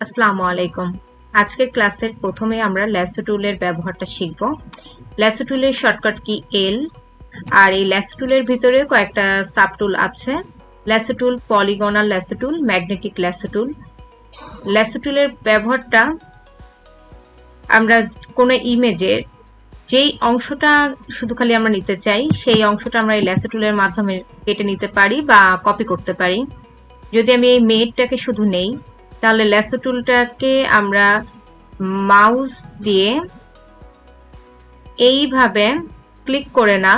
আসসালামু আলাইকুম। আজকের ক্লাসের প্রথমে আমরা ল্যাসো টুলের ব্যবহারটা শিখব। ল্যাসো টুলের শর্টকাট কি এল, আর এই ল্যাসো টুলের ভিতরে কয়েকটা সাব টুল আছে। ল্যাসো টুল, পলিগনাল ল্যাসো টুল, ম্যাগনেটিক ল্যাসো টুল। ল্যাসো টুলের ব্যবহারটা আমরা কোনো ইমেজের যেই অংশটা শুধু খালি আমরা নিতে চাই সেই অংশটা আমরা এই ল্যাসো টুলের মাধ্যমে কেটে নিতে পারি বা কপি করতে পারি। যদি আমি এই মেডটাকে শুধু নেই তাহলে ল্যাসো টুলটাকে আমরা মাউস দিয়ে এইভাবে ক্লিক করে না,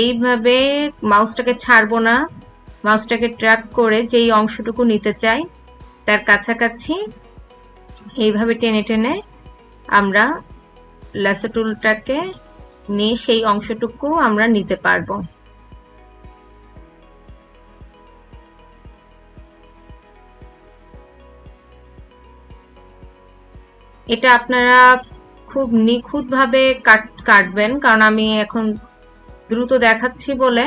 এইভাবে মাউসটাকে ছাড়বো না, মাউসটাকে ট্র্যাক করে যেই অংশটুকু নিতে চাই তার কাছাকাছি এইভাবে টেনে টেনে আমরা ল্যাসো টুলটাকে নিয়ে সেই অংশটুকু আমরা নিতে পারবো। এটা আপনারা খুব নিখুঁতভাবে কাটবেন, কারণ আমি এখন দ্রুত দেখাচ্ছি বলে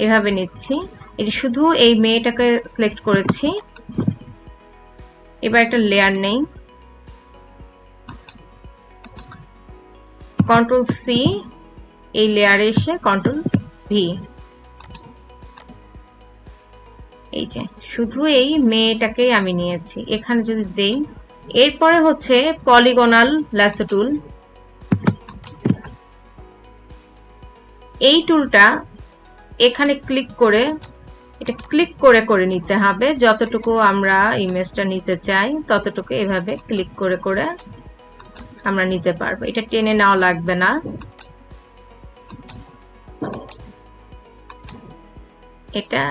এভাবে নিচ্ছি। এই যে শুধু এই মেয়েটাকে সিলেক্ট করেছি, এবার একটা লেয়ার নেই, কন্ট্রোল সি, এই লেয়ারে এসে কন্ট্রোল ভি। এই যে শুধু এই মেয়েটাকেই আমি নিয়েছি, এখানে যদি দেই। এরপরে হচ্ছে পলিগনাল ল্যাসো টুল। এই টুলটা এখানে ক্লিক করে, এটা ক্লিক করে করে নিতে হবে, যতটুকু আমরা ইমেজটা নিতে চাই ততটুকু এভাবে ক্লিক করে করে আমরা নিতে পারবো। এটা টেনে নেওয়া লাগবে না, এটা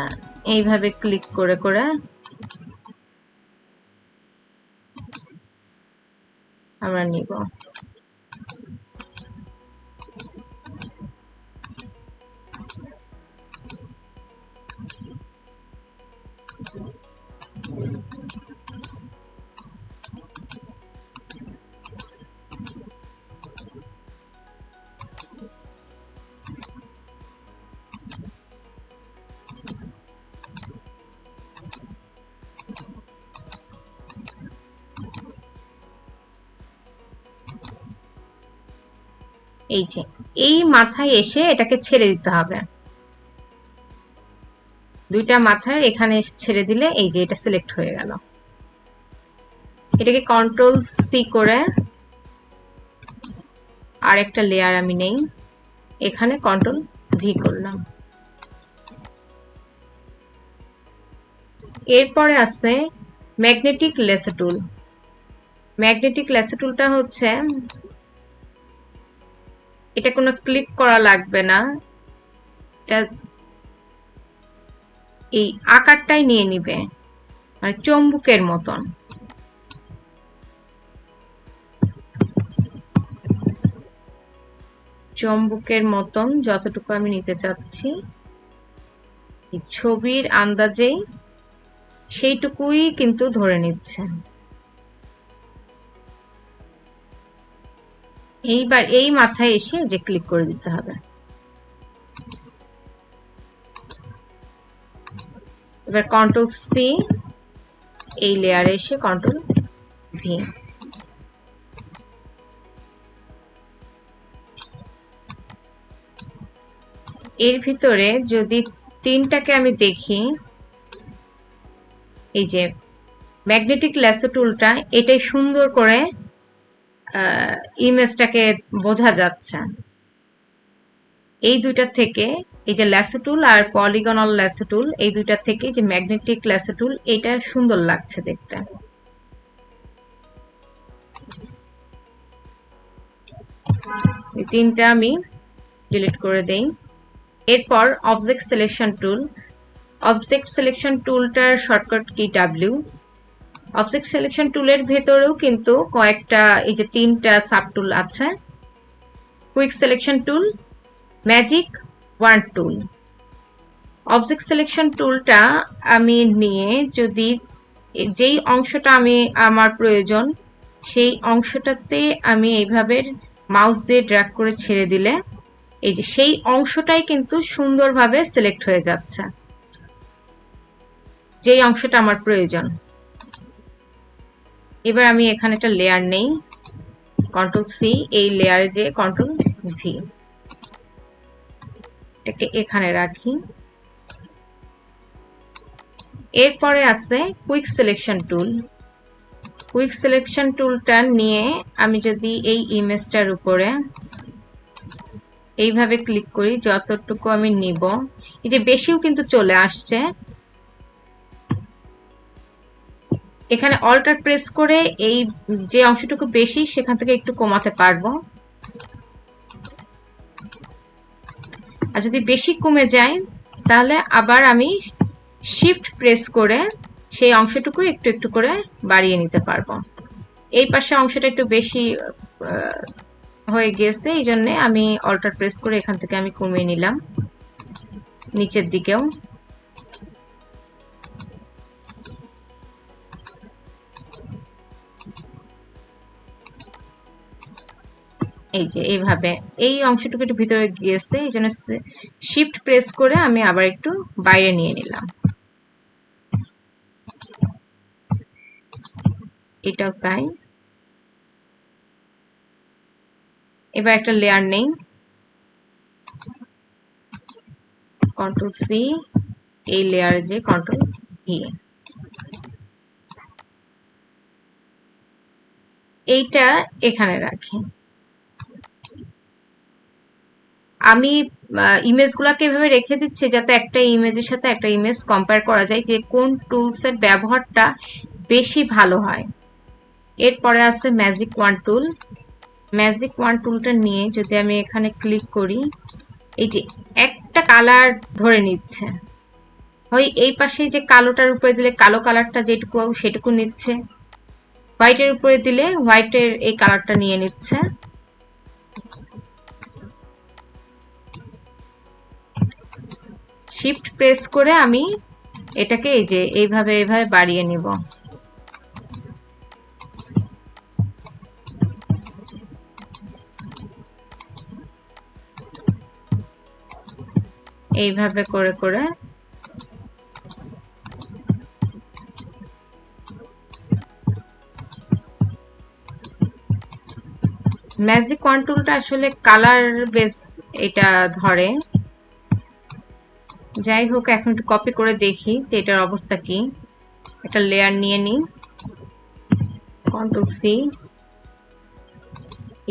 এইভাবে ক্লিক করে করে আমরা নিব। এই যে এই মাথায় এসে এটাকে ছেড়ে দিতে হবে, দুইটা মাথায় এখানে ছেড়ে দিলে এই যে এটা সিলেক্ট হয়ে গেল। এটাকে কন্ট্রোল সি করে আর একটা লেয়ার আমি নেই, এখানে কন্ট্রোল ভি করলাম। এরপরে আছে ম্যাগনেটিক ল্যাসো টুল। ম্যাগনেটিক ল্যাসো টুলটা হচ্ছে, এটা কোনো ক্লিক করা লাগবে না, এটা এই আকারটাই নিয়ে নিবে, মানে চুম্বকের মতন। চুম্বকের মতন যতটুকু আমি নিতে চাচ্ছি ছবির আন্দাজেই সেইটুকুই কিন্তু ধরে নিচ্ছে। এইবার এই মাথায় এসে যে ক্লিক করে দিতে হবে। এবার কন্ট্রোল সি, এই লেয়ারে এসে কন্ট্রোল ভি। এর ভিতরে যদি তিনটাকে আমি দেখি, এই যে ম্যাগনেটিক ল্যাসো টুলটা এটাই সুন্দর করে ইমেজটাকে বোঝা যাচ্ছে। এই দুইটা থেকে, এই যে ল্যাসো টুল আর পলিগনাল ল্যাসো টুল, এই দুইটা থেকে যে ম্যাগনেটিক ল্যাসো টুল, এটা সুন্দর লাগছে দেখতে। এই তিনটা আমি ডিলিট করে দেই। এরপর object selection tool. Object selection টুলটার শর্টকাট কি ডাব্লিউ। অবজেক্ট সিলেকশন টুলের ভেতরেও কিন্তু কয়েকটা, এই যে তিনটা সাব টুল আছে, quick selection tool, magic wand tool. Object selection টুলটা আমি নিয়ে যদি যেই অংশটা আমার প্রয়োজন সেই অংশটাতে আমি এইভাবে মাউস দিয়ে ড্র্যাগ করে ছেড়ে দিলে এই যে সেই অংশটাই কিন্তু সুন্দরভাবে সিলেক্ট হয়ে যাচ্ছে, যেই অংশটা আমার প্রয়োজন। এবার আমি এখানে একটা লেয়ার নেই, কন্ট্রোল সি, এই লেয়ারে যে কন্ট্রোল ভি, এটাকে এখানে রাখি। এরপরে আছে কুইক সিলেকশন টুল। কুইক সিলেকশন টুলটা নিয়ে আমি যদি এই ইমেজটার উপরে এইভাবে ক্লিক করি, যতটুকু আমি নিব, এই যে বেশিও কিন্তু চলে আসছে, এখানে অল্টার প্রেস করে এই যে অংশটুকু বেশি সেখান থেকে একটু কমাতে পারবো। আর যদি বেশি কমে যায় তাহলে আবার আমি শিফট প্রেস করে সেই অংশটুকু একটু একটু করে বাড়িয়ে নিতে পারবো। এই পাশে অংশটা একটু বেশি হয়ে গেছে, এই জন্য আমি অল্টার প্রেস করে এখান থেকে আমি কমিয়ে নিলাম, নিচের দিকেও। এই যে এইভাবে এই অংশটুকু একটু ভিতরে গিয়েছে, এই জন্য শিফট প্রেস করে আমি আবার একটু বাইরে নিয়ে নিলাম। এটাও তাই। এবার একটা লেয়ার নেই, কন্ট্রোল সি, এই লেয়ারে যে কন্ট্রোল ভি, এইটা এখানে রাখি। আমি ইমেজগুলোকে এভাবে রেখে দিচ্ছি যাতে একটা ইমেজের সাথে একটা ইমেজ কম্পেয়ার করা যায়, যে কোন টুলসের ব্যবহারটা বেশি ভালো হয়। এরপরে আছে ম্যাজিক ওয়ান টুল। ম্যাজিক ওয়ান টুলটা নিয়ে যদি আমি এখানে ক্লিক করি, এই যে একটা কালার ধরে নিচ্ছে, হয় এই পাশে যে কালোটার উপরে দিলে কালো কালারটা যেটুকু সেটুকু নিচ্ছে, হোয়াইটের উপরে দিলে হোয়াইটের এই কালারটা নিয়ে নিচ্ছে। শিফট প্রেস করে আমি এটাকে এই যে এইভাবে এইভাবে বাড়িয়ে নিব। এইভাবে করে করে ম্যাজিক ওয়ান টুলটা আসলে কালার বেস এটা ধরে। যাই হোক, এখন একটু কপি করে দেখি যে এটার অবস্থা কি। একটা লেয়ার নিয়ে নিই, কন্ট্রোল সি,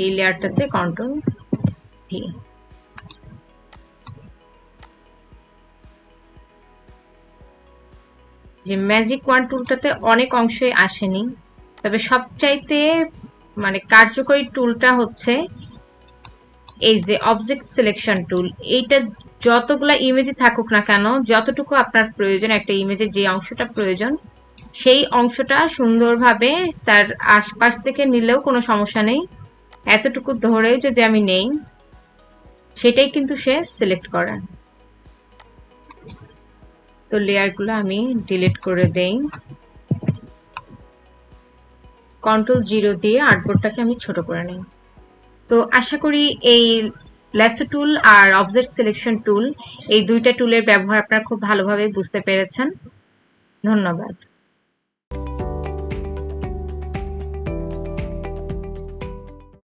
এই লেয়ারটাতে কন্ট্রোল ভি। যে ম্যাজিক ওয়ান টুলটাতে অনেক অংশই আসেনি, তবে সবচাইতে মানে কার্যকরী টুলটা হচ্ছে এই যে অবজেক্ট সিলেকশন টুল। এইটা যতগুলা ইমেজে থাকুক না কেন, যতটুকু আপনার প্রয়োজন, একটা ইমেজের যে অংশটা প্রয়োজন সেই অংশটা সুন্দরভাবে তার আশপাশ থেকে নিলেও কোনো সমস্যা নেই, এতটুকু ধরেও যদি আমি নেই সেটাই কিন্তু সে সিলেক্ট করে। তো লেয়ারগুলো আমি ডিলিট করে দেই, কন্ট্রোল 0 দিয়ে আর্টবোর্ডটাকে আমি ছোট করে নিই। তো আশা করি এই ল্যাসো টুল আর অবজেক্ট সিলেকশন টুল, এই দুইটা টুলের ব্যবহার আপনারা খুব ভালোভাবে বুঝতে পেরেছেন। ধন্যবাদ।